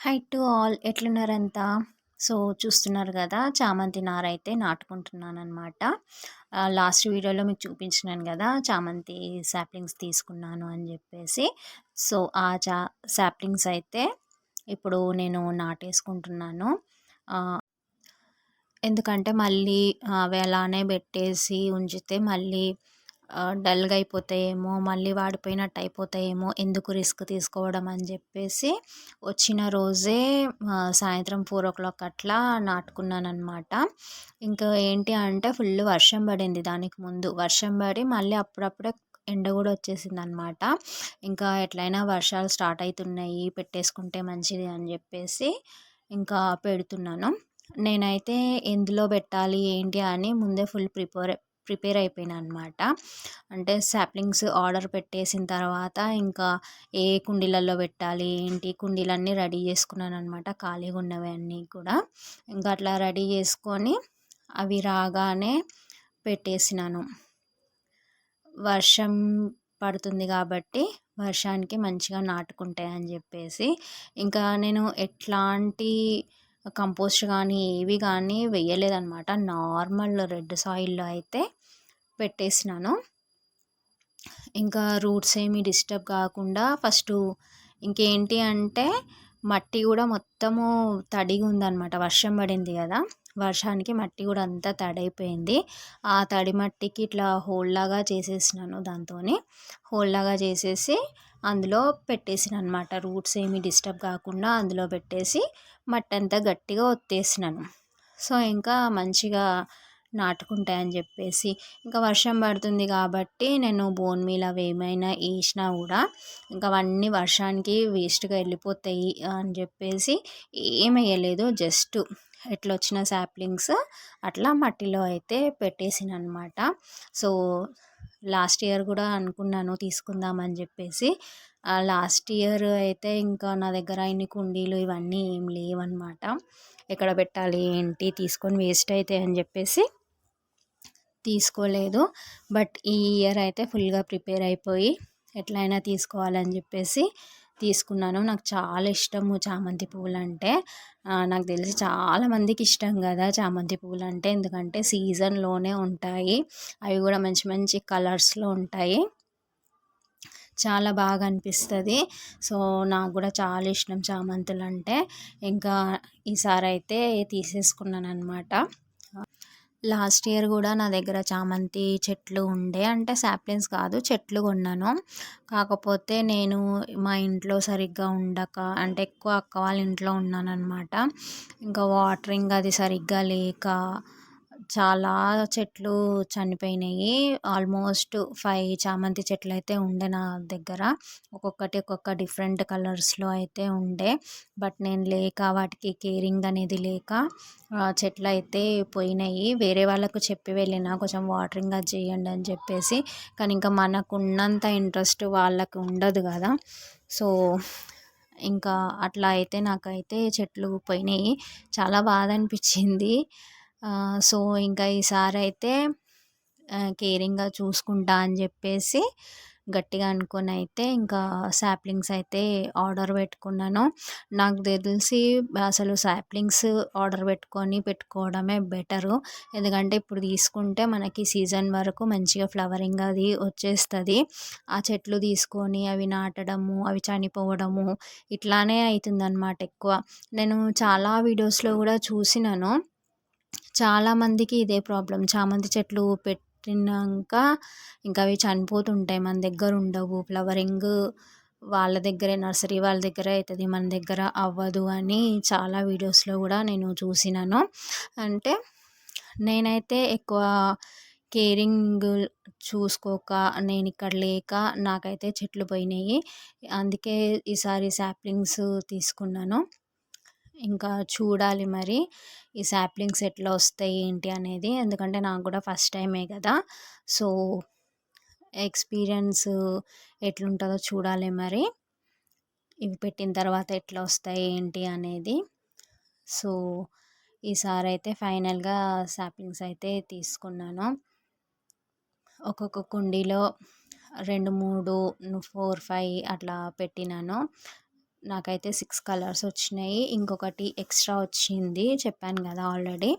High to all ఎట్లున్నారంతా? So, చూస్తున్నారు గదా! చామంతి నారైతే నాటుకుంటున్నాననమాట. లాస్ట్ వీడియోలో మీకు చూపించినాను గదా! చామంతి సాప్లింగ్స్ తీసుకున్నాను అని జెప్పేసి. సో, ఆ సాప్లింగ్స్ అయితే ఇప్పుడు నేను నాటేసుకుంటున్నాను. ఆహ్, ఎందుకంటే మళ్ళీ అవి అలానే బెట్టేసి ఉంచితే మళ్ళీ డల్‌గా అయిపోతాయేమో, మళ్ళీ వాడిపోయినట్టు అయిపోతాయేమో, ఎందుకు రిస్క్ తీసుకోవడం అని జెప్పేసి వచ్చిన రోజే సాయంత్రం 4:00 అట్లా నాటుకున్నాననమాట. ఇంకా ఏంటి అంటే ఫుల్ వర్షం పడింది దానికి ముందు. వర్షం పడి మళ్ళీ అప్పుడప్పుడే ఎండ గూడా వచ్చేసిందనమాట. ఇంకా ఎట్లైనా వర్షాలు స్టార్ట్ అయితున్నాయి, పెట్టేసుకుంటే మంచిది అని జెప్పేసి ఇంకా పెడుతున్నాను. నేనైతే ఎందులో పెట్టాలి ఏంటి అని ముందే ఫుల్ ప్రిపేర్ అయిపోయినా అనమాట. అంటే సాప్లింగ్స్ ఆర్డర్ పెట్టేసిన తర్వాత ఇంకా ఏ కుండీలలో పెట్టాలి ఏంటి కుండీలన్నీ రెడీ చేసుకున్నాను అనమాట. ఖాళీగా ఉన్నవి అన్నీ కూడా ఇంకా అట్లా రెడీ చేసుకొని అవి రాగానే పెట్టేసినాను. వర్షం పడుతుంది కాబట్టి వర్షానికి మంచిగా నాటుకుంటాయి అని చెప్పేసి ఇంకా నేను ఎట్లాంటి కంపోస్ట్ కానీ ఏవి కానీ వేయలేదన్నమాట. నార్మల్ రెడ్ సాయిల్లో అయితే పెట్టేసినాను. ఇంకా రూట్స్ ఏమి డిస్టర్బ్ కాకుండా ఫస్టు ఇంకేంటి అంటే మట్టి కూడా మొత్తము తడిగా ఉందన్నమాట. వర్షం పడింది కదా, వర్షానికి మట్టి కూడా అంతా తడైపోయింది. ఆ తడి మట్టికి ఇట్లా హోల్ లాగా చేసేసినాను. దాంతోని హోల్ లాగా చేసేసి అందులో పెట్టేసిన అనమాట. రూట్స్ ఏమి డిస్టర్బ్ కాకుండా అందులో పెట్టేసి మట్టి అంతా గట్టిగా ఒత్తేసినాను. సో ఇంకా మంచిగా నాటుకుంటాయని చెప్పేసి ఇంకా వర్షం పడుతుంది కాబట్టి నేను బోన్ మీల్ అవి ఏమైనా వేసినా కూడా ఇంకా అవన్నీ వర్షానికి వేస్ట్గా వెళ్ళిపోతాయి అని చెప్పేసి ఏం వేయలేదు. జస్ట్ ఎట్లా వచ్చిన సాప్లింగ్స్ అట్లా మట్టిలో అయితే పెట్టేసిన అనమాట. సో లాస్ట్ ఇయర్ కూడా అనుకున్నాను తీసుకుందామని చెప్పేసి. లాస్ట్ ఇయర్ అయితే ఇంకా నా దగ్గర ఇన్ని కుండీలు ఇవన్నీ ఏం లేవన్నమాట. ఎక్కడ పెట్టాలి ఏంటి తీసుకొని వేస్ట్ అవుతాయి అని చెప్పేసి తీసుకోలేదు. బట్ ఈ ఇయర్ అయితే ఫుల్గా ప్రిపేర్ అయిపోయి ఎట్లయినా తీసుకోవాలని చెప్పేసి తీసుకున్నాను. నాకు చాలా ఇష్టము చామంతి పువ్వులు అంటే. నాకు తెలిసి చాలామందికి ఇష్టం కదా చామంతి పువ్వులు అంటే, ఎందుకంటే సీజన్లోనే ఉంటాయి. అవి కూడా మంచి మంచి కలర్స్లో ఉంటాయి. చాలా బాగా అనిపిస్తుంది. సో నాకు కూడా చాలా ఇష్టం చామంతులు అంటే. ఇంకా ఈసారి అయితే తీసేసుకున్నాను అనమాట. లాస్ట్ ఇయర్ కూడా నా దగ్గర చామంతి చెట్లు ఉండే, అంటే సాప్లింగ్స్ కాదు చెట్లు కొన్నాను. కాకపోతే నేను మా ఇంట్లో సరిగ్గా ఉండక, అంటే ఎక్కువ అక్క వాళ్ళ ఇంట్లో ఉన్నానన్నమాట. ఇంకా వాటరింగ్ అది సరిగ్గా లేక చాలా చెట్లు చనిపోయినాయి. ఆల్మోస్ట్ 5 చామంతి చెట్లు అయితే ఉండే నా దగ్గర. ఒక్కొక్కటి ఒక్కొక్క డిఫరెంట్ కలర్స్లో అయితే ఉండే. బట్ నేను లేక వాటికి కేరింగ్ అనేది లేక చెట్లు అయితే పోయినాయి. వేరే వాళ్ళకు చెప్పి వెళ్ళిన కొంచెం వాటరింగ్ అది చేయండి అని చెప్పేసి. కానీ ఇంకా మనకు ఉన్నంత ఇంట్రెస్ట్ వాళ్ళకు ఉండదు కదా. సో ఇంకా అట్లా అయితే నాకైతే చెట్లు పోయినాయి. చాలా బాధ అనిపించింది. సో ఇంకా ఈసారి అయితే కేరింగ్గా చూసుకుంటా అని చెప్పేసి గట్టిగా అనుకొని అయితే ఇంకా సాప్లింగ్స్ అయితే ఆర్డర్ పెట్టుకున్నాను. నాకు తెలిసి అసలు సాప్లింగ్స్ ఆర్డర్ పెట్టుకోవడమే బెటరు. ఎందుకంటే ఇప్పుడు తీసుకుంటే మనకి సీజన్ వరకు మంచిగా ఫ్లవరింగ్ అది వచ్చేస్తుంది. ఆ చెట్లు తీసుకొని అవి నాటడము, అవి చనిపోవడము ఇట్లానే అవుతుందన్నమాట ఎక్కువ. నేను చాలా వీడియోస్లో కూడా చూసినాను. చాలామందికి ఇదే ప్రాబ్లం. చామంతి చెట్లు పెట్టినాక ఇంకా అవి చనిపోతుంటాయి, మన దగ్గర ఉండవు. ఫ్లవరింగ్ వాళ్ళ దగ్గరే, నర్సరీ వాళ్ళ దగ్గరే అవుతుంది, మన దగ్గర అవ్వదు అని చాలా వీడియోస్లో కూడా నేను చూసినాను. అంటే నేనైతే ఎక్కువ కేరింగ్ చూసుకోక, నేను ఇక్కడ లేక నాకైతే చెట్లు పోయినాయి. అందుకే ఈసారి సాప్లింగ్స్ తీసుకున్నాను. ఇంకా చూడాలి మరి ఈ సాప్లింగ్స్ ఎట్లా వస్తాయి ఏంటి అనేది. ఎందుకంటే నాకు కూడా ఫస్ట్ టైమే కదా. సో ఎక్స్పీరియన్స్ ఎట్లుంటుందో చూడాలి మరి. ఇవి పెట్టిన తర్వాత ఎట్లా వస్తాయి ఏంటి అనేది. సో ఈసారి అయితే ఫైనల్గా సాప్లింగ్స్ అయితే తీసుకున్నాను. ఒక్కొక్క కుండీలో 2, 3, 4, 5 అట్లా పెట్టినాను. నాకైతే 6 కలర్స్ వచ్చినాయి. ఇంకొకటి ఎక్స్ట్రా వచ్చింది చెప్పాను కదా ఆల్రెడీ.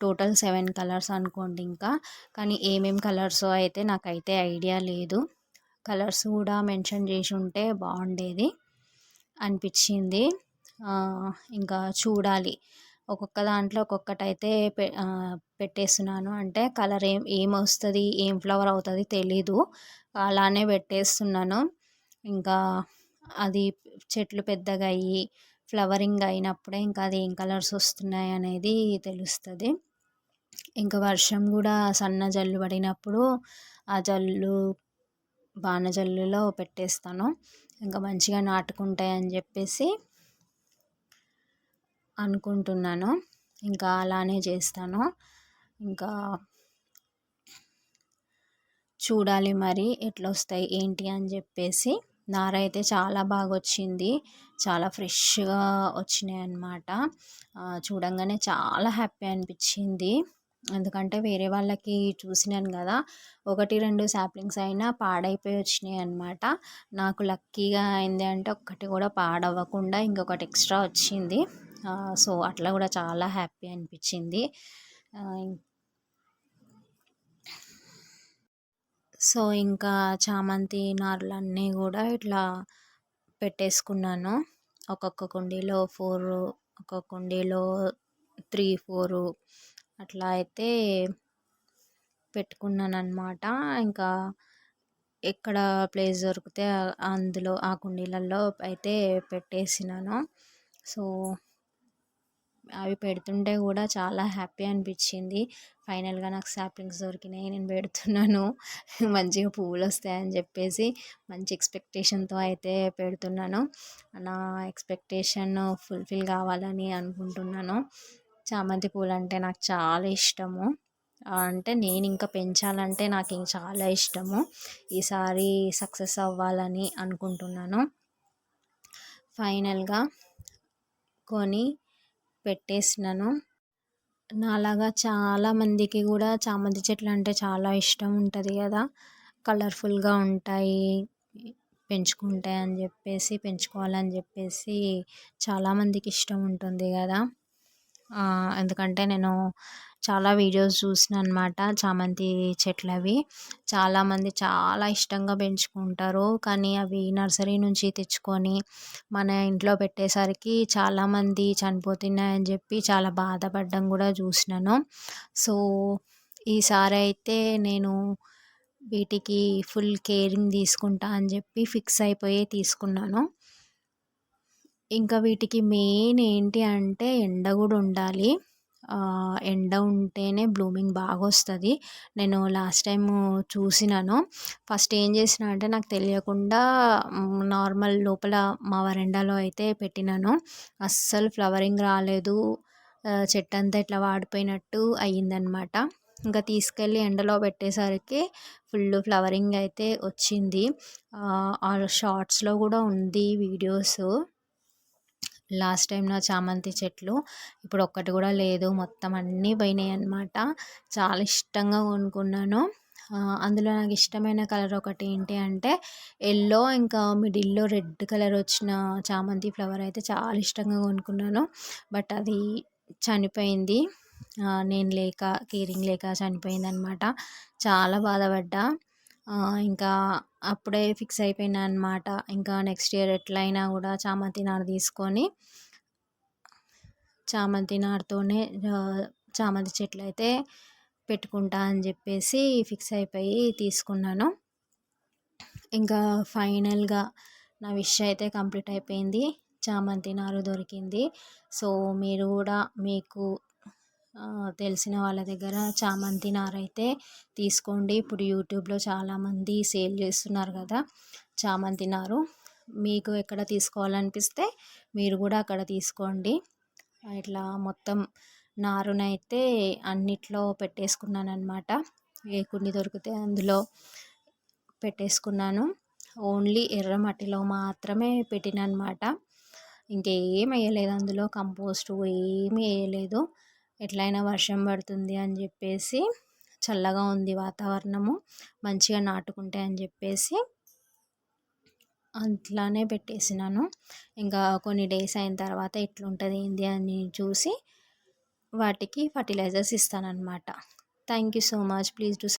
టోటల్ 7 కలర్స్ అనుకోండి ఇంకా. కానీ ఏమేం కలర్సో అయితే నాకైతే ఐడియా లేదు. కలర్స్ కూడా మెన్షన్ చేసి ఉంటే బాగుండేది అనిపించింది. ఇంకా చూడాలి. ఒక్కొక్క దాంట్లో ఒక్కొక్కటైతే పెట్టేస్తున్నాను. అంటే కలర్ ఏమొస్తుంది, ఏం ఫ్లవర్ అవుతుంది తెలీదు. అలానే పెట్టేస్తున్నాను. ఇంకా అది చెట్లు పెద్దగా అయ్యి ఫ్లవరింగ్ అయినప్పుడే ఇంకా అది ఏం కలర్స్ వస్తున్నాయి అనేది తెలుస్తుంది. ఇంకా వర్షం కూడా సన్న జల్లు పడినప్పుడు ఆ జల్లు వానజల్లులో పెట్టేస్తాను. ఇంకా మంచిగా నాటుకుంటాయని చెప్పేసి అనుకుంటున్నాను. ఇంకా అలానే చేస్తాను. ఇంకా చూడాలి మరి ఎట్లా వస్తాయి ఏంటి అని చెప్పేసి. నార అయితే చాలా బాగా వచ్చింది. చాలా ఫ్రెష్గా వచ్చినాయి అన్నమాట. చూడంగానే చాలా హ్యాపీ అనిపించింది. ఎందుకంటే వేరే వాళ్ళకి చూసినాను కదా, 1-2 సాప్లింగ్స్ అయినా పాడైపోయి వచ్చినాయి అన్నమాట. నాకు లక్కీగా అయింది అంటే ఒక్కటి కూడా పాడవ్వకుండా ఇంకొకటి ఎక్స్ట్రా వచ్చింది. సో అట్లా కూడా చాలా హ్యాపీ అనిపించింది. సో ఇంకా చామంతి నారులన్నీ కూడా ఇట్లా పెట్టేసుకున్నాను. ఒక్కొక్క కుండీలో 4, ఒక్కొక్క కుండీలో 3, 4 అట్లా అయితే పెట్టుకున్నాను అనమాట. ఇంకా ఎక్కడ ప్లేస్ దొరికితే అందులో ఆ కుండీలలో అయితే పెట్టేసినాను. సో అవి పెడుతుంటే కూడా చాలా హ్యాపీ అనిపించింది. ఫైనల్గా నాకు సాప్లింగ్స్ దొరికినాయి, నేను పెడుతున్నాను. మంచిగా పువ్వులు వస్తాయని చెప్పేసి మంచి ఎక్స్పెక్టేషన్తో అయితే పెడుతున్నాను. నా ఎక్స్పెక్టేషన్ ఫుల్ఫిల్ కావాలని అనుకుంటున్నాను. చామంతి పూలు అంటే నాకు చాలా ఇష్టము. అంటే నేను ఇంకా పెంచాలంటే నాకు ఇంకా చాలా ఇష్టము. ఈసారి సక్సెస్ అవ్వాలని అనుకుంటున్నాను. ఫైనల్గా కొని పెట్టేసినాను. నాలాగా చాలామందికి కూడా చామంతి చెట్లు అంటే చాలా ఇష్టం ఉంటుంది కదా, కలర్ఫుల్గా ఉంటాయి, పెంచుకోవాలని చెప్పేసి చాలామందికి ఇష్టం ఉంటుంది కదా. ఎందుకంటే నేను చాలా వీడియోస్ చూసిన అనమాట చామంతి చెట్లవి. చాలామంది చాలా ఇష్టంగా పెంచుకుంటారు. కానీ అవి నర్సరీ నుంచి తెచ్చుకొని మన ఇంట్లో పెట్టేసరికి చాలామంది చనిపోతున్నాయని చెప్పి చాలా బాధపడడం కూడా చూసినాను. సో ఈసారి అయితే నేను వీటికి ఫుల్ కేరింగ్ తీసుకుంటా అని చెప్పి ఫిక్స్ అయిపోయి తీసుకున్నాను. ఇంకా వీటికి మెయిన్ ఏంటి అంటే ఎండ కూడా ఉండాలి. ఎండ ఉంటేనే బ్లూమింగ్ బాగా వస్తుంది. నేను లాస్ట్ టైం చూసినాను. ఫస్ట్ ఏం చేసిన అంటే నాకు తెలియకుండా నార్మల్ లోపల మా వరండాలో అయితే పెట్టినాను. అస్సలు ఫ్లవరింగ్ రాలేదు. చెట్టు అంతా ఇట్లా వాడిపోయినట్టు అయ్యిందనమాట. ఇంకా తీసుకెళ్ళి ఎండలో పెట్టేసరికి ఫుల్ ఫ్లవరింగ్ అయితే వచ్చింది. ఆ షార్ట్స్లో కూడా ఉంది వీడియోస్. లాస్ట్ టైం నా చామంతి చెట్లు ఇప్పుడు ఒక్కటి కూడా లేదు, మొత్తం అన్నీ పోయినాయి అన్నమాట. చాలా ఇష్టంగా కొనుక్కున్నాను. అందులో నాకు ఇష్టమైన కలర్ ఒకటి ఏంటి అంటే ఎల్లో, ఇంకా మిడిల్లో రెడ్ కలర్ వచ్చిన చామంతి ఫ్లవర్ అయితే చాలా ఇష్టంగా కొనుక్కున్నాను. బట్ అది చనిపోయింది. నేను లేక, కేరింగ్ లేక చనిపోయింది అనమాట. చాలా బాధపడ్డా. ఇంకా అప్పుడే ఫిక్స్ అయిపోయినా అనమాట. ఇంకా నెక్స్ట్ ఇయర్ ఎట్లయినా కూడా చామంతి నారు తీసుకొని చామంతి నారుతోనే చామంతి చెట్లు అయితే పెట్టుకుంటా అని చెప్పేసి ఫిక్స్ అయిపోయి తీసుకున్నాను. ఇంకా ఫైనల్గా నా విష్ అయితే కంప్లీట్ అయిపోయింది. చామంతి నారు దొరికింది. సో మీరు కూడా మీకు తెలిసిన వాళ్ళ దగ్గర చామంతి నారు అయితే తీసుకోండి. ఇప్పుడు యూట్యూబ్లో చాలామంది సేల్ చేస్తున్నారు కదా చామంతి నారు. మీకు ఎక్కడ తీసుకోవాలనిపిస్తే మీరు కూడా అక్కడ తీసుకోండి. ఇట్లా మొత్తం నారునైతే అన్నిట్లో పెట్టేసుకున్నాను అనమాట. ఏ కుండి దొరికితే అందులో పెట్టేసుకున్నాను. ఓన్లీ ఎర్ర మట్టిలో మాత్రమే పెట్టిన అనమాట. ఇంకేం వేయలేదు అందులో, కంపోస్ట్ ఏమీ వేయలేదు. ఎట్లయినా వర్షం పడుతుంది అని చెప్పేసి, చల్లగా ఉంది వాతావరణము, మంచిగా నాటుకుంటే అని చెప్పేసి అట్లానే పెట్టేసినాను. ఇంకా కొన్ని డేస్ అయిన తర్వాత ఎట్లుంటుంది ఏంది అని చూసి వాటికి ఫర్టిలైజర్స్ ఇస్తానన్నమాట. Thank you so much. Please do